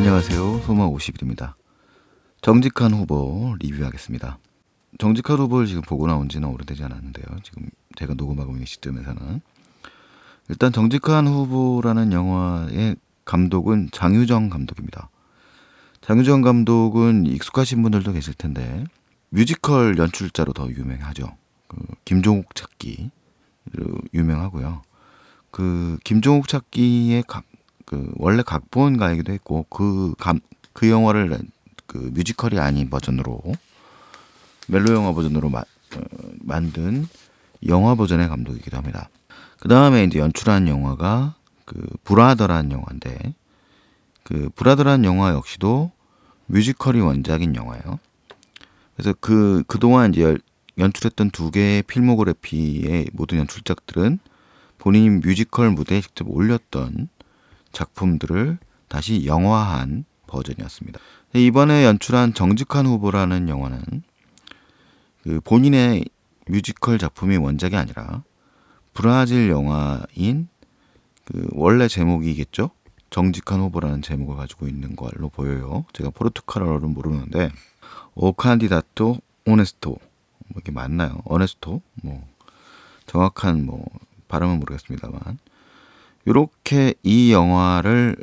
안녕하세요. 소마 50일입니다. 정직한 후보 리뷰하겠습니다. 정직한 후보를 지금 보고 나온 지는 오래되지 않았는데요. 지금 제가 녹음하고 있는 시점에서는 일단 정직한 후보라는 영화의 감독은 장유정 감독입니다. 장유정 감독은 익숙하신 분들도 계실 텐데 뮤지컬 연출자로 더 유명하죠. 김종욱 찾기로 유명하고요. 김종욱 찾기의 원래 각본가이기도 했고 그 영화를 뮤지컬이 아닌 버전으로 멜로 영화 버전으로 만든 영화 버전의 감독이기도 합니다. 그 다음에 이제 연출한 영화가 브라더라는 영화인데 브라더라는 영화 역시도 뮤지컬이 원작인 영화예요. 그래서 그동안 이제 연출했던 두 개의 필모그래피의 모든 연출작들은 본인이 뮤지컬 무대에 직접 올렸던 작품들을 다시 영화한 버전이었습니다. 이번에 연출한 정직한 후보라는 영화는 본인의 뮤지컬 작품이 원작이 아니라 브라질 영화인 원래 제목이겠죠? 정직한 후보라는 제목을 가지고 있는 걸로 보여요. 제가 포르투갈어를 모르는데 오 칸디다토 오네스토 이게 맞나요? 어네스토 정확한 발음은 모르겠습니다만 이렇게 이 영화를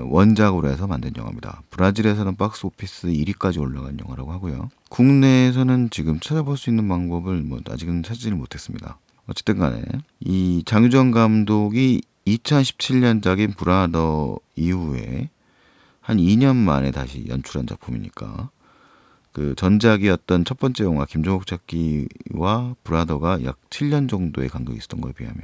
원작으로 해서 만든 영화입니다. 브라질에서는 박스 오피스 1위까지 올라간 영화라고 하고요. 국내에서는 지금 찾아볼 수 있는 방법을 아직은 찾지를 못했습니다. 어쨌든 간에 이 장유정 감독이 2017년작인 브라더 이후에 한 2년 만에 다시 연출한 작품이니까 전작이었던 첫 번째 영화 김종욱 찾기와 브라더가 약 7년 정도의 간격이 있었던 거에 비하면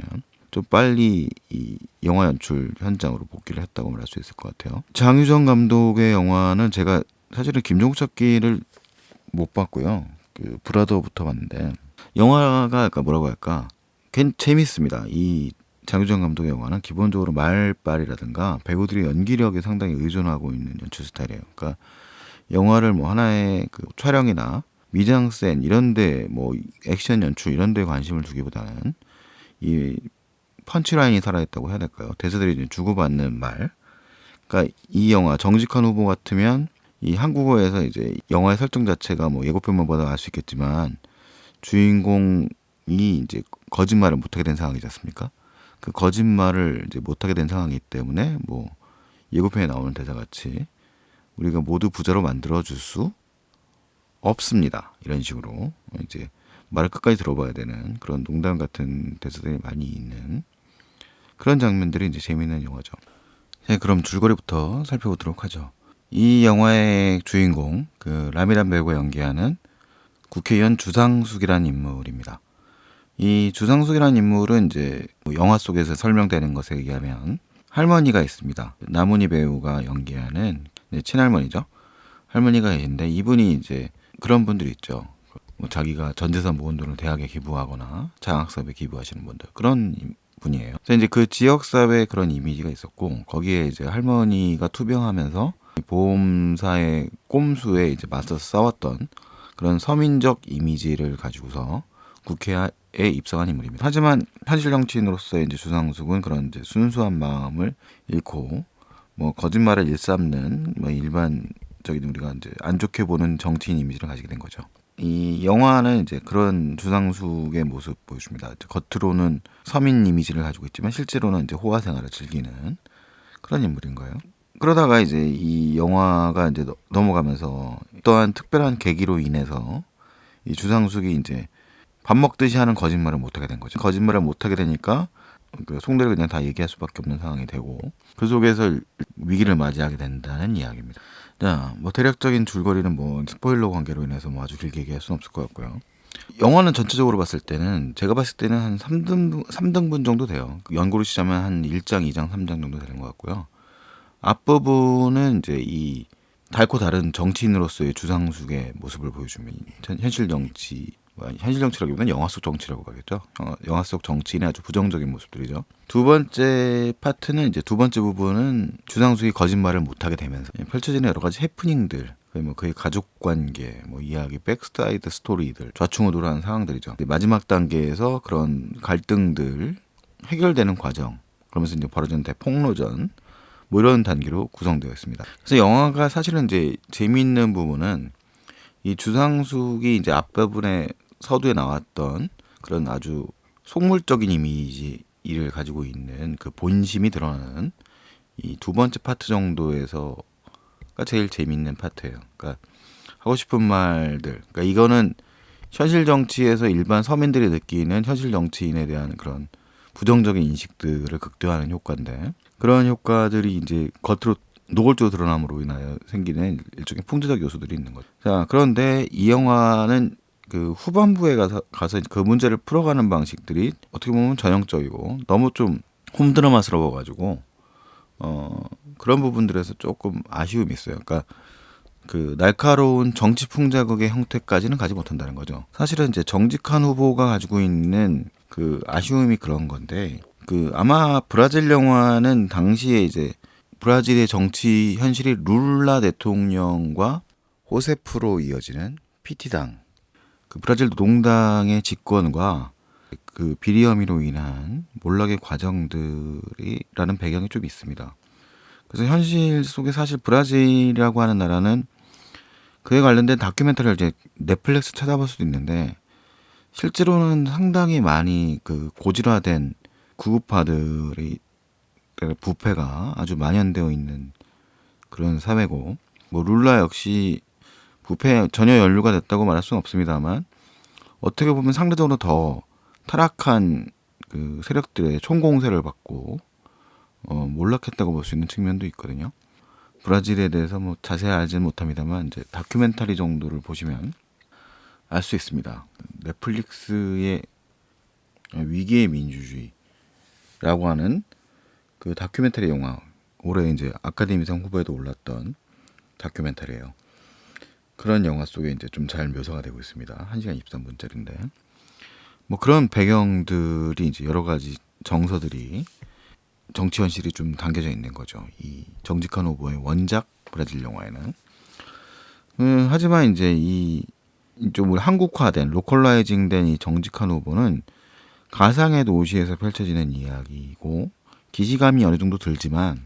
좀 빨리 이 영화 연출 현장으로 복귀를 했다고 말할 수 있을 것 같아요. 장유정 감독의 영화는 제가 사실은 김종욱 찾기를 못 봤고요. 브라더부터 봤는데 영화가 뭐라고 할까 재밌습니다. 이 장유정 감독의 영화는 기본적으로 말빨이라든가 배우들의 연기력에 상당히 의존하고 있는 연출 스타일이에요. 그러니까 영화를 하나의 촬영이나 미장센 이런데 액션 연출 이런데 관심을 두기보다는 이 펀치라인이 살아있다고 해야 될까요? 대사들이 주고받는 말. 그러니까 이 영화 정직한 후보 같으면 이 한국어에서 이제 영화의 설정 자체가 예고편만 보다 알 수 있겠지만 주인공이 이제 거짓말을 못하게 된 상황이지 않습니까? 그 거짓말을 이제 못하게 된 상황이기 때문에 예고편에 나오는 대사 같이 우리가 모두 부자로 만들어줄 수 없습니다. 이런 식으로 이제 말을 끝까지 들어봐야 되는 그런 농담 같은 대사들이 많이 있는 그런 장면들이 이제 재미있는 영화죠. 네, 그럼 줄거리부터 살펴보도록 하죠. 이 영화의 주인공 라미란 배우가 연기하는 국회의원 주상숙이라는 인물입니다. 이 주상숙이라는 인물은 이제 영화 속에서 설명되는 것에 의하면 할머니가 있습니다. 나문희 배우가 연기하는 친할머니죠. 할머니가 계신데 이분이 이제 그런 분들이 있죠. 자기가 전 재산 모은 돈을 대학에 기부하거나 장학사업에 기부하시는 분들 그런 분이에요. 그래서 이제 그 지역사회에 그런 이미지가 있었고 거기에 이제 할머니가 투병하면서 보험사의 꼼수에 이제 맞서서 싸웠던 그런 서민적 이미지를 가지고서 국회에 입성한 인물입니다. 하지만 현실 정치인으로서의 이제 주상숙은 그런 이제 순수한 마음을 잃고 거짓말을 일삼는 일반적인 우리가 이제 안 좋게 보는 정치인 이미지를 가지게 된 거죠. 이 영화는 이제 그런 주상숙의 모습 보여줍니다. 겉으로는 서민 이미지를 가지고 있지만 실제로는 이제 호화 생활을 즐기는 그런 인물인 거예요. 그러다가 이제 이 영화가 이제 넘어가면서 또한 특별한 계기로 인해서 이 주상숙이 이제 밥 먹듯이 하는 거짓말을 못하게 된 거죠. 거짓말을 못하게 되니까 속내를 그냥 다 얘기할 수밖에 없는 상황이 되고 그 속에서 위기를 맞이하게 된다는 이야기입니다. 자, 대략적인 줄거리는 스포일러 관계로 인해서 아주 길게 얘기할 수는 없을 것 같고요. 영화는 전체적으로 봤을 때는 제가 봤을 때는 한 3등분 정도 돼요. 연고로 치자면 한 1장, 2장, 3장 정도 되는 것 같고요. 앞부분은 이제 이 달고 다른 정치인으로서의 주상숙의 모습을 보여주면 현실 정치라기보다는 영화 속 정치라고 봐야겠죠. 영화 속 정치인의 아주 부정적인 모습들이죠. 두 번째 파트는 이제 두 번째 부분은 주상숙이 거짓말을 못하게 되면서 펼쳐지는 여러 가지 해프닝들, 그의 가족 관계, 이야기, 백사이드 스토리들, 좌충우돌하는 상황들이죠. 마지막 단계에서 그런 갈등들 해결되는 과정, 그러면서 이제 벌어지는 대폭로전, 뭐 이런 단계로 구성되어 있습니다. 그래서 영화가 사실은 이제 재미있는 부분은 이 주상숙이 이제 앞부분에 서두에 나왔던 그런 아주 속물적인 이미지를 가지고 있는 그 본심이 드러나는 이 두 번째 파트 정도에서가 제일 재밌는 파트예요. 그러니까 하고 싶은 말들. 그러니까 이거는 현실 정치에서 일반 서민들이 느끼는 현실 정치인에 대한 그런 부정적인 인식들을 극대화하는 효과인데, 그런 효과들이 이제 겉으로 노골적으로 드러남으로 인하여 생기는 일종의 풍자적 요소들이 있는 거죠. 자, 그런데 이 영화는 그 후반부에 가서 그 문제를 풀어가는 방식들이 어떻게 보면 전형적이고 너무 좀 홈드라마스러워가지고 그런 부분들에서 조금 아쉬움이 있어요. 그러니까 그 날카로운 정치 풍자극의 형태까지는 가지 못한다는 거죠. 사실은 이제 정직한 후보가 가지고 있는 그 아쉬움이 그런 건데, 그 아마 브라질 영화는 당시에 이제 브라질의 정치 현실이 룰라 대통령과 호세프로 이어지는 PT당, 그 브라질 노동당의 집권과 그 비리 혐의로 인한 몰락의 과정들이라는 배경이 좀 있습니다. 그래서 현실 속에 사실 브라질이라고 하는 나라는 그에 관련된 다큐멘터리를 이제 넷플릭스 찾아볼 수도 있는데, 실제로는 상당히 많이 그 고질화된 구급파들의 부패가 아주 만연되어 있는 그런 사회고, 뭐 룰라 역시 부패에 전혀 연루가 됐다고 말할 수는 없습니다만, 어떻게 보면 상대적으로 더 타락한 그 세력들의 총공세를 받고 몰락했다고 볼 수 있는 측면도 있거든요. 브라질에 대해서 뭐 자세히 알지는 못합니다만 이제 다큐멘터리 정도를 보시면 알 수 있습니다. 넷플릭스의 위기의 민주주의라고 하는 그 다큐멘터리 영화, 올해 이제 아카데미상 후보에도 올랐던 다큐멘터리예요. 그런 영화 속에 이제 좀 잘 묘사가 되고 있습니다. 1시간 23분짜리인데 뭐 그런 배경들이 이제 여러 가지 정서들이, 정치 현실이 좀 담겨져 있는 거죠. 이 정직한 후보의 원작 브라질 영화에는. 하지만 이제 이 좀 한국화된 로컬라이징된 이 정직한 후보는 가상의 도시에서 펼쳐지는 이야기고 기시감이 어느 정도 들지만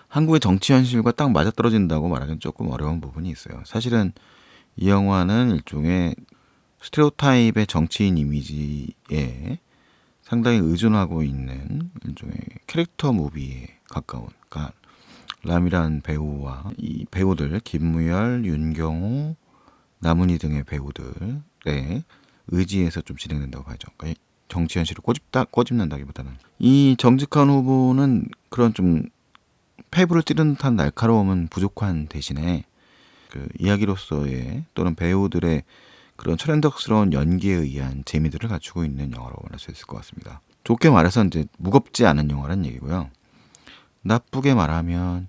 한국의 정치 현실과 딱 맞아떨어진다고 말하기는 조금 어려운 부분이 있어요. 사실은 이 영화는 일종의 스테레오타입의 정치인 이미지에 상당히 의존하고 있는 일종의 캐릭터 무비에 가까운, 그러니까 람이라는 배우와 이 배우들 김무열, 윤경호, 남은희 등의 배우들의 의지에서 좀 진행된다고 봐야죠. 그러니까 정치 현실을 꼬집는다기보다는 이 정직한 후보는 그런 좀 패부를 찌른 듯한 날카로움은 부족한 대신에 그 이야기로서의 또는 배우들의 그런 천연덕스러운 연기에 의한 재미들을 갖추고 있는 영화라고 말할 수 있을 것 같습니다. 좋게 말해서 이제 무겁지 않은 영화란 얘기고요. 나쁘게 말하면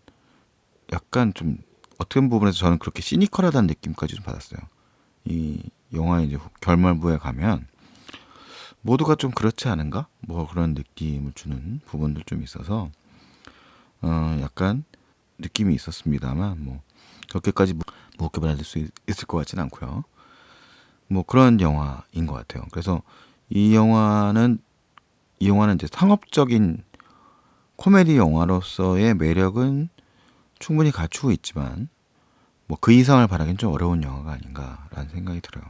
약간 좀 어떤 부분에서 저는 그렇게 시니컬하다는 느낌까지 좀 받았어요. 이 영화의 이제 결말부에 가면 모두가 좀 그렇지 않은가? 뭐 그런 느낌을 주는 부분들 좀 있어서 약간 느낌이 있었습니다만 뭐 그렇게까지 무겁게 받아들일 수 있을 것 같지는 않고요. 뭐 그런 영화인 것 같아요. 그래서 이 영화는 이제 상업적인 코미디 영화로서의 매력은 충분히 갖추고 있지만 뭐 그 이상을 바라기는 좀 어려운 영화가 아닌가라는 생각이 들어요.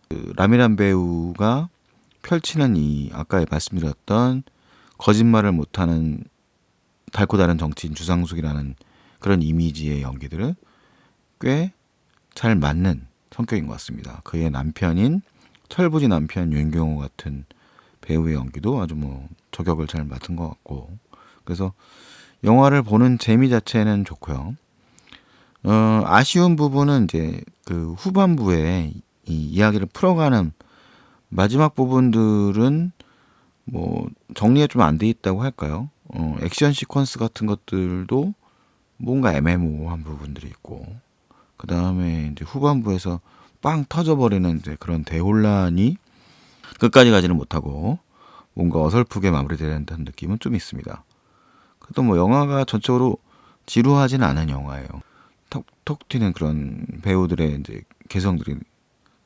그 라미란 배우가 펼치는 이 아까 말씀드렸던 거짓말을 못하는 달고 다른 정치인 주상숙이라는 그런 이미지의 연기들은 꽤 잘 맞는 성격인 것 같습니다. 그의 남편인 철부지 남편 윤경호 같은 배우의 연기도 아주 뭐 저격을 잘 맡은 것 같고, 그래서 영화를 보는 재미 자체는 좋고요. 아쉬운 부분은 이제 그 후반부에 이 이야기를 풀어가는 마지막 부분들은 뭐 정리가 좀 안 돼 있다고 할까요? 액션 시퀀스 같은 것들도 뭔가 애매모호한 부분들이 있고, 그 다음에 이제 후반부에서 빵 터져버리는 이제 그런 대혼란이 끝까지 가지는 못하고 뭔가 어설프게 마무리되는 듯한 느낌은 좀 있습니다. 그래도 뭐 영화가 전적으로 지루하진 않은 영화예요. 톡 튀는 그런 배우들의 이제 개성들이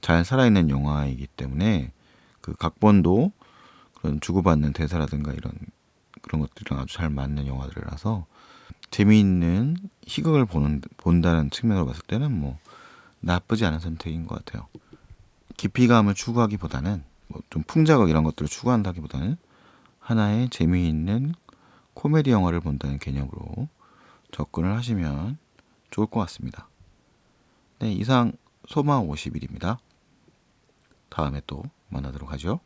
잘 살아있는 영화이기 때문에 그 각본도 그런 주고받는 대사라든가 이런 그런 것들이랑 아주 잘 맞는 영화들이라서 재미있는 희극을 본다는 측면으로 봤을 때는 뭐 나쁘지 않은 선택인 것 같아요. 깊이감을 추구하기보다는 뭐 좀 풍자극 이런 것들을 추구한다기보다는 하나의 재미있는 코미디 영화를 본다는 개념으로 접근을 하시면 좋을 것 같습니다. 네, 이상 소마 50일입니다. 다음에 또 만나도록 하죠.